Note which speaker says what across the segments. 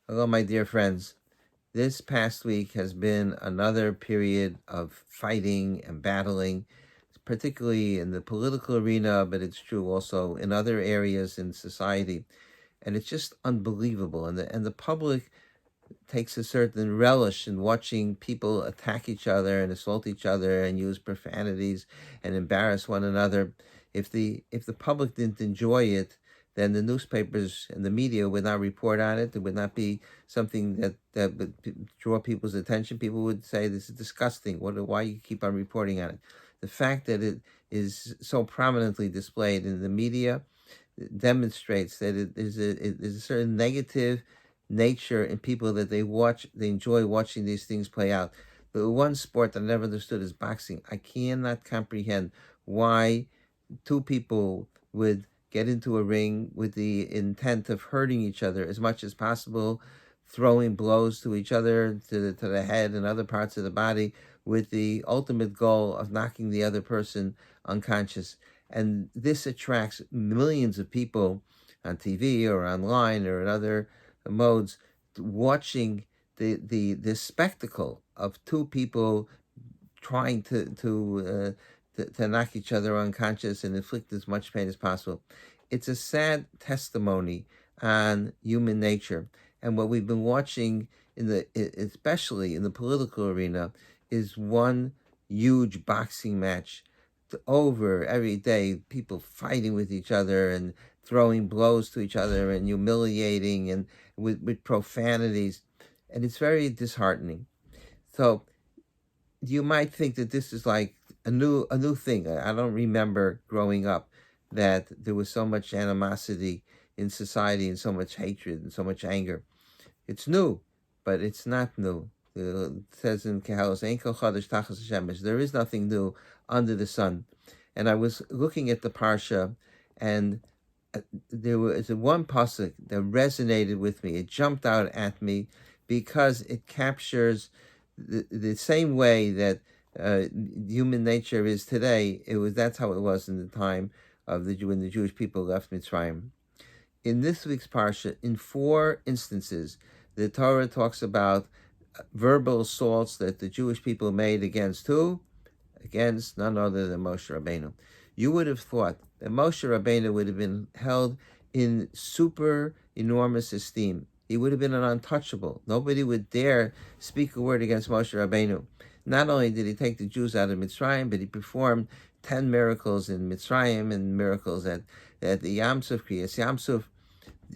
Speaker 1: Hello, my dear friends. This past week has been another period of fighting and battling, particularly in the political arena, but it's true also in other areas in society. And it's just unbelievable. And the public takes a certain relish in watching people attack each other and assault each other and use profanities and embarrass one another. If the public didn't enjoy it, then the newspapers and the media would not report on it. It would not be something that would draw people's attention. People would say, "This is disgusting. Why you keep on reporting on it?" The fact that it is so prominently displayed in the media demonstrates that it is a certain negative nature in people, that they enjoy watching these things play out. The one sport that I never understood is boxing. I cannot comprehend why two people would get into a ring with the intent of hurting each other as much as possible, throwing blows to each other, to the head and other parts of the body, with the ultimate goal of knocking the other person unconscious. And this attracts millions of people on TV or online or in other modes, watching the spectacle of two people trying to knock each other unconscious and inflict as much pain as possible. It's a sad testimony on human nature. And what we've been watching especially in the political arena, is one huge boxing match over every day, people fighting with each other and throwing blows to each other and humiliating and with profanities. And it's very disheartening. So you might think that this is like a new thing. I don't remember growing up that there was so much animosity in society and so much hatred and so much anger. It's new, but it's not new. It says in Kehalos, "Ein kol chadash tachas hashemesh." There is nothing new under the sun. And I was looking at the parsha, and there was one pasuk that resonated with me. It jumped out at me because it captures the same way that human nature is today. That's how it was in the time of when the Jewish people left Mitzrayim. In this week's parsha, in 4 instances, the Torah talks about verbal assaults that the Jewish people made against who? Against none other than Moshe Rabbeinu. You would have thought that Moshe Rabbeinu would have been held in super enormous esteem. He would have been an untouchable. Nobody would dare speak a word against Moshe Rabbeinu. Not only did he take the Jews out of Mitzrayim, but he performed 10 miracles in Mitzrayim and miracles at the Yam Suf, Kriyas Yam Suf.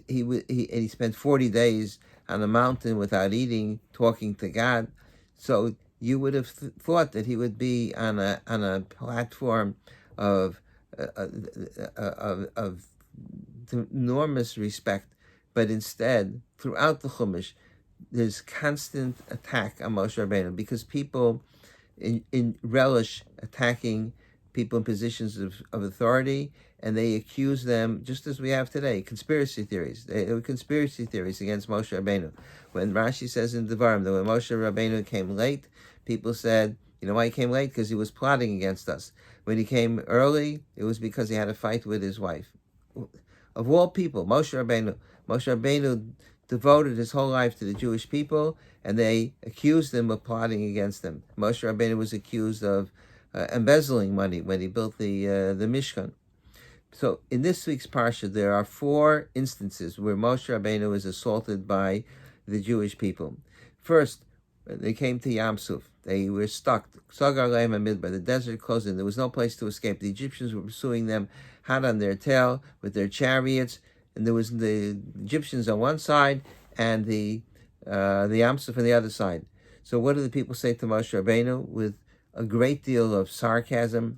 Speaker 1: He spent 40 days on a mountain without eating, talking to God. So you would have thought that he would be on a platform of enormous respect, but instead, throughout the Chumash, there's constant attack on Moshe Rabbeinu, because people in relish attacking people in positions of authority, and they accuse them, just as we have today, conspiracy theories. There were conspiracy theories against Moshe Rabbeinu. When Rashi says in Devarim that when Moshe Rabbeinu came late, people said, you know why he came late? Because he was plotting against us. When he came early, it was because he had a fight with his wife. Of all people, Moshe Rabbeinu devoted his whole life to the Jewish people, and they accused him of plotting against them. Moshe Rabbeinu was accused of embezzling money when he built the Mishkan. So in this week's parsha, there are 4 instances where Moshe Rabbeinu is assaulted by the Jewish people. First, they came to Yam Suf. They were stuck. Sagar Leim HaMidbar. The desert closed in. There was no place to escape. The Egyptians were pursuing them, hot on their tail, with their chariots. And there was the Egyptians on one side and the Yam Suf on the other side. So what do the people say to Moshe Rabbeinu with a great deal of sarcasm?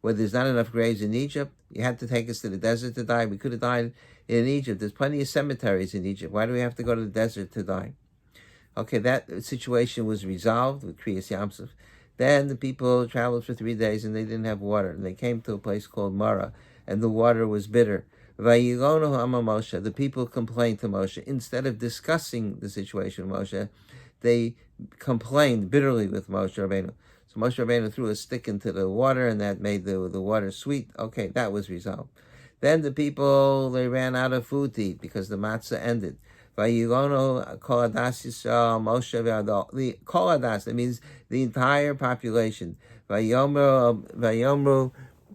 Speaker 1: Where there's not enough graves in Egypt, you had to take us to the desert to die. We could have died in Egypt. There's plenty of cemeteries in Egypt. Why do we have to go to the desert to die? Okay, that situation was resolved with Kriyas Yam Suf. Then the people traveled for 3 days and they didn't have water. And they came to a place called Mara, and the water was bitter. The people complained to Moshe. Instead of discussing the situation with Moshe, they complained bitterly with Moshe Rabbeinu. So Moshe Rabbeinu threw a stick into the water, and that made the water sweet. Okay, that was resolved. Then the people, they ran out of food to eat because the matzah ended. Vayilono kol hadas Yisrael Moshe ve'adol. The kol hadas, that means the entire population. Vayomru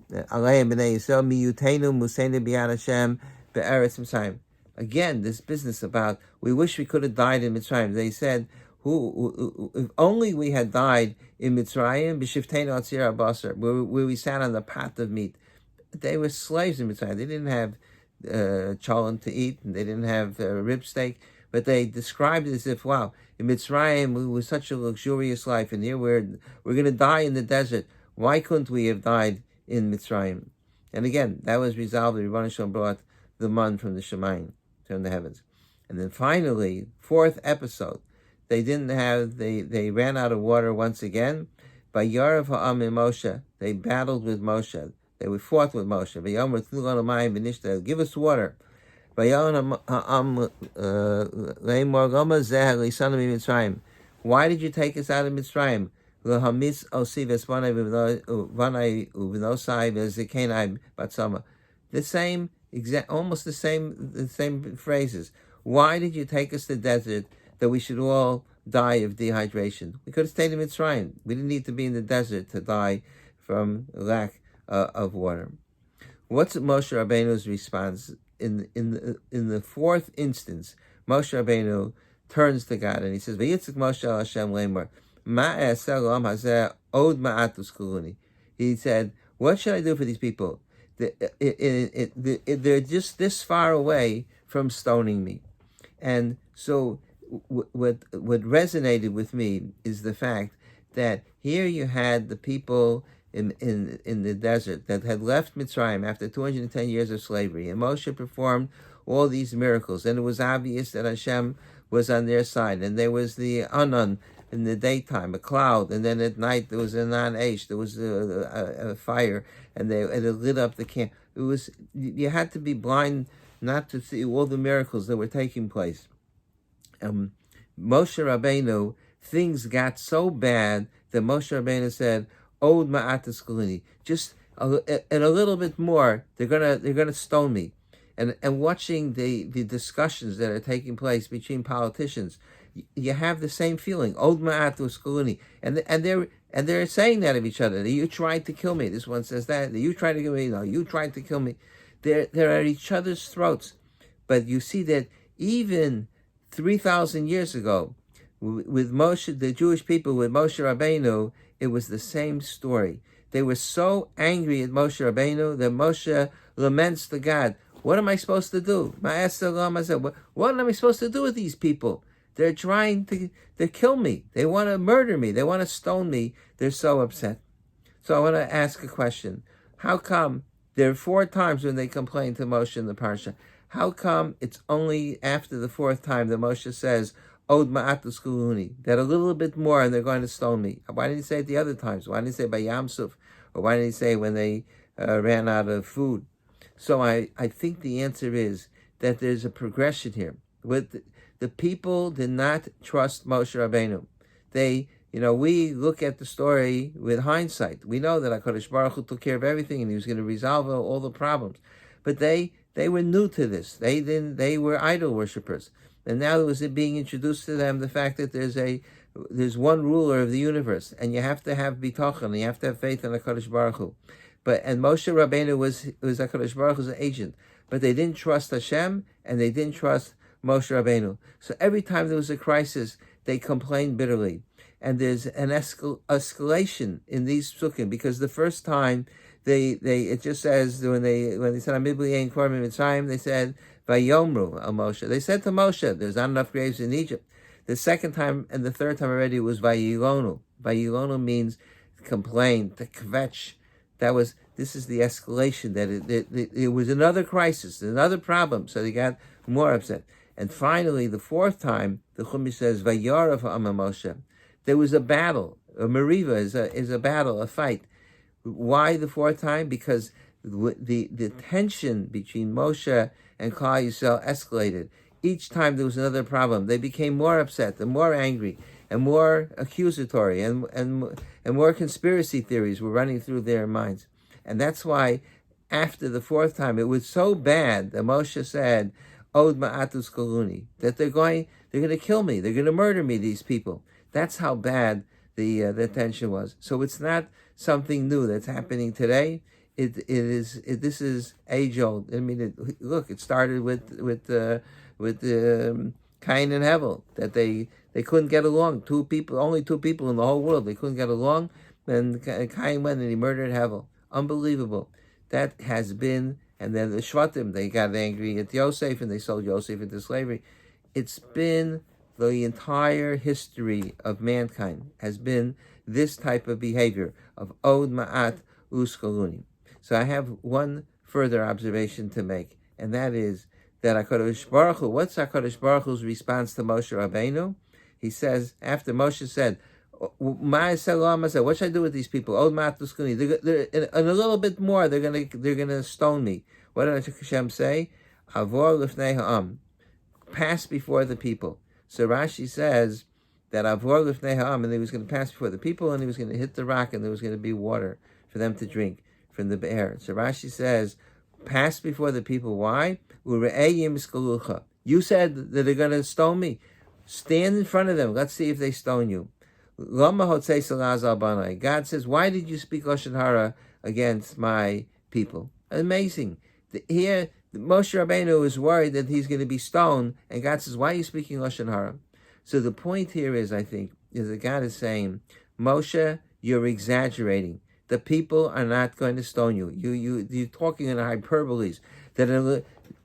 Speaker 1: aleim b'nei Yisrael miyutenu musenu b'yad Hashem be'eretz Mitzrayim. Again, this business about we wish we could have died in Mitzrayim. They said, if only we had died in Mitzrayim, b'shiftenu atzir abasar, where we sat on the pot of meat. They were slaves in Mitzrayim. They didn't have cholent to eat, and they didn't have rib steak, but they described it as if, wow, in Mitzrayim it was such a luxurious life, and here we're going to die in the desert. Why couldn't we have died in Mitzrayim? And again, that was resolved. The Rebbeinu Shalom brought the man from the Shemayim, from the heavens. And then finally, fourth episode, they ran out of water once again. By Yarav Ha'am and Moshe, they battled with Moshe. They fought with Moshe. Give us water. Why did you take us out of Mitzrayim? The same, almost the same phrases. Why did you take us to the desert that we should all die of dehydration? We could have stayed in Mitzrayim. We didn't need to be in the desert to die from lack of water. What's Moshe Rabbeinu's response? In the fourth instance, Moshe Rabbeinu turns to God and he says, "Vayitzik Moshe al Hashem lemor, ma e'aseh l'am hazeh od ma'at uskuluni." He said, "What should I do for these people? They're just this far away from stoning me." And so, what resonated with me is the fact that here you had the people in the desert that had left Mitzrayim after 210 years of slavery, and Moshe performed all these miracles, and it was obvious that Hashem was on their side, and there was the Anan in the daytime, a cloud, and then at night there was a non-Aish, there was a fire, and it lit up the camp. You had to be blind not to see all the miracles that were taking place. Moshe Rabbeinu, things got so bad that Moshe Rabbeinu said, Od ma'atas kulini, just and a little bit more, they're gonna stone me. And watching the discussions that are taking place between politicians, you have the same feeling. Od ma'atas kulini, and they're saying that of each other. You tried to kill me. This one says that. You tried to kill me. No, you tried to kill me. They're at each other's throats. But you see that even 3,000 years ago, with Moshe, the Jewish people, with Moshe Rabbeinu, it was the same story. They were so angry at Moshe Rabbeinu that Moshe laments to God, what am I supposed to do? What am I supposed to do with these people? They're trying to kill me. They want to murder me. They want to stone me. They're so upset. So I want to ask a question. How come there are 4 times when they complain to Moshe in the Parsha? How come it's only after the 4th time that Moshe says, Od ma'atus kuluni, that a little bit more and they're going to stone me? Why didn't he say it the other times? Why didn't he say by Yam Suf? Or why didn't he say when they ran out of food? So I think the answer is that there's a progression here. The people did not trust Moshe Rabbeinu. We look at the story with hindsight. We know that HaKadosh Baruch Hu took care of everything and he was going to resolve all the problems. But they were new to this. They were idol worshippers. And now it was being introduced to them the fact that there's one ruler of the universe, and you have to have bitachon, and you have to have faith in HaKadosh Baruch Hu. And Moshe Rabbeinu was HaKadosh Baruch Hu's agent, but they didn't trust Hashem, and they didn't trust Moshe Rabbeinu. So every time there was a crisis, they complained bitterly. And there's an escalation in these psukim, because the first time it just says when they said Amibli Ein Korban Mitzrayim, they said Vayomru al Moshe. They said to Moshe, there's not enough graves in Egypt. The second time and the third time already was Vayilonu. Vayilonu means complain, to kvetch. This is the escalation, that it was another crisis, another problem, so they got more upset. And finally, the 4th time, the Chumash says Vayarav Ha'am Moshe. There was a battle. A Meriva is a battle, a fight. Why the 4th time? Because the tension between Moshe and Klal Yisrael escalated. Each time there was another problem. They became more upset and more angry and more accusatory and more conspiracy theories were running through their minds. And that's why after the fourth time, it was so bad that Moshe said, Od ma'atus koluni, that they're going to kill me, they're going to murder me, these people. That's how bad the tension was. So it's not something new that's happening today. This is age old. I mean, look, it started with Cain and Hevel, that they couldn't get along. Only two people in the whole world, they couldn't get along. And Cain went and he murdered Hevel. Unbelievable. That has been, and then the Shvatim, they got angry at Yosef and they sold Yosef into slavery. It's been the entire history of mankind has been this type of behavior of Od Ma'at Uskaluni. So I have one further observation to make, and that is that HaKadosh Baruch Hu, what's HaKadosh Baruch Hu's response to Moshe Rabbeinu? He says, after Moshe said, what should I do with these people? Od Ma'at Uskaluni. And a little bit more, they're gonna stone me. What did Hashem say? Avor Lifnei Ha'am. Pass before the people. So Rashi says that Avor Lifnei Ha'am, and he was going to pass before the people, and he was going to hit the rock, and there was going to be water for them to drink from the be'er. So Rashi says, pass before the people. Why? You said that they're going to stone me. Stand in front of them. Let's see if they stone you. God says, why did you speak Lashon Hara against my people? Amazing. Here, Moshe Rabbeinu is worried that he's going to be stoned, and God says, why are you speaking Lashon Hara? So the point here is, I think, is that God is saying, Moshe, you're exaggerating. The people are not going to stone you. You're talking in hyperboles. That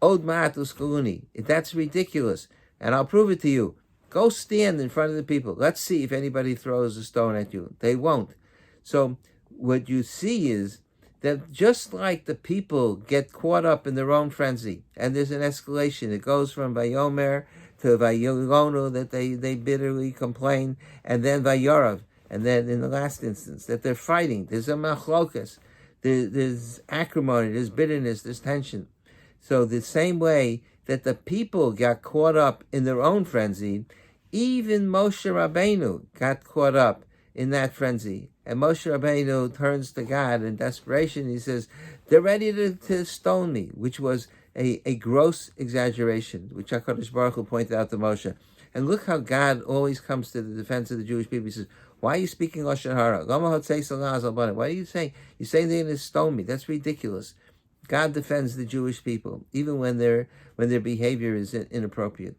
Speaker 1: Od Ma'at Uskaluni. That's ridiculous. And I'll prove it to you. Go stand in front of the people. Let's see if anybody throws a stone at you. They won't. So what you see is that just like the people get caught up in their own frenzy, and there's an escalation, it goes from Vayomer to Vayolonu, that they bitterly complain, and then Vayorav, and then in the last instance, that they're fighting. There's a machlokas, there's acrimony, there's bitterness, there's tension. So the same way that the people got caught up in their own frenzy, even Moshe Rabbeinu got caught up in that frenzy. And Moshe Rabbeinu turns to God in desperation. He says, they're ready to stone me, which was a gross exaggeration, which HaKadosh Baruch Hu pointed out to Moshe. And look how God always comes to the defense of the Jewish people. He says, why are you speaking Lashon Hara? Why are you saying? You're saying they're going to stone me. That's ridiculous. God defends the Jewish people, even when their behavior is inappropriate.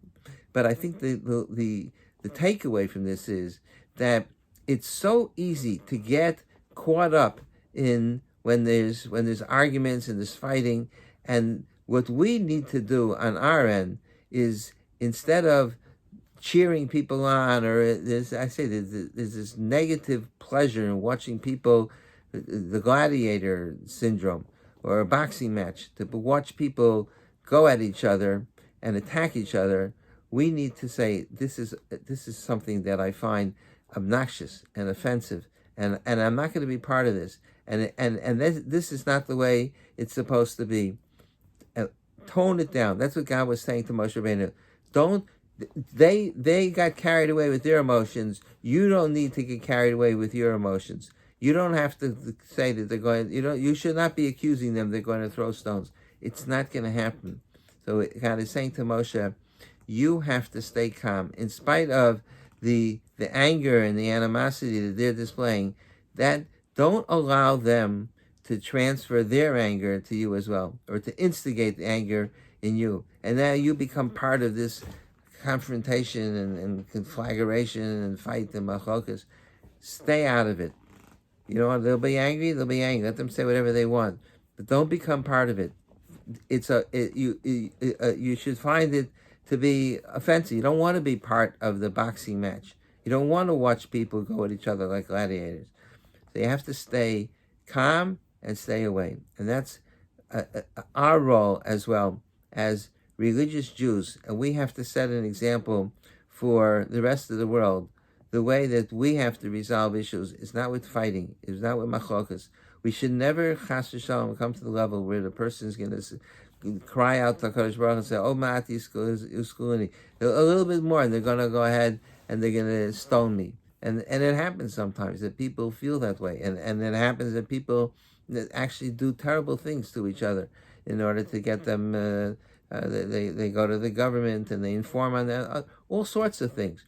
Speaker 1: But I think the takeaway from this is that it's so easy to get caught up in when there's arguments and there's fighting, and what we need to do on our end is, instead of cheering people on, or there's this negative pleasure in watching people, the gladiator syndrome, or a boxing match, to watch people go at each other and attack each other. We need to say, this is something that I find obnoxious and offensive, and I'm not going to be part of this. And this is not the way it's supposed to be. Tone it down. That's what God was saying to Moshe Rabbeinu. They got carried away with their emotions. You don't need to get carried away with your emotions. You don't have to say that they're going. You should not be accusing them they're going to throw stones. It's not going to happen. So God is saying to Moshe, you have to stay calm in spite of the anger and the animosity that they're displaying. That don't allow them to transfer their anger to you as well, or to instigate the anger in you. And now you become part of this confrontation and conflagration and fight and machlokas. Stay out of it. They'll be angry. Let them say whatever they want, but don't become part of it. You should find it to be offensive. You don't want to be part of the boxing match. You don't want to watch people go at each other like gladiators. So you have to stay calm and stay away. And that's our role as well as religious Jews. And we have to set an example for the rest of the world. The way that we have to resolve issues is not with fighting. It's not with machlokas. We should never, chas v'shalom, come to the level where the person is going to cry out to HaKadosh Baruch and say, oh, ma'ati uskuluni. A little bit more, and they're going to go ahead and they're going to stone me. And it happens sometimes that people feel that way. And it happens that people that actually do terrible things to each other in order to get them. They go to the government and they inform on that, all sorts of things.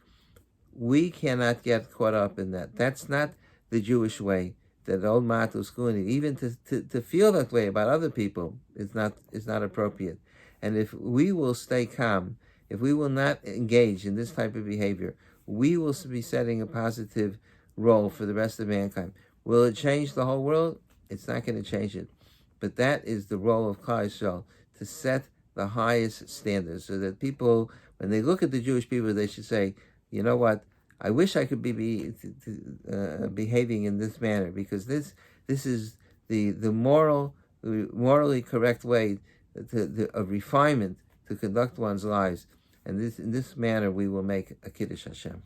Speaker 1: We cannot get caught up in that. That's not the Jewish way. That old Matus Kuni, even to feel that way about other people is not appropriate. And if we will stay calm, if we will not engage in this type of behavior, we will be setting a positive role for the rest of mankind. Will it change the whole world? It's not going to change it. But that is the role of Klal Yisrael, to set the highest standards, so that people, when they look at the Jewish people, they should say, you know what? I wish I could be behaving in this manner, because this is the morally correct way of refinement to conduct one's lives, and in this manner we will make a Kiddush Hashem.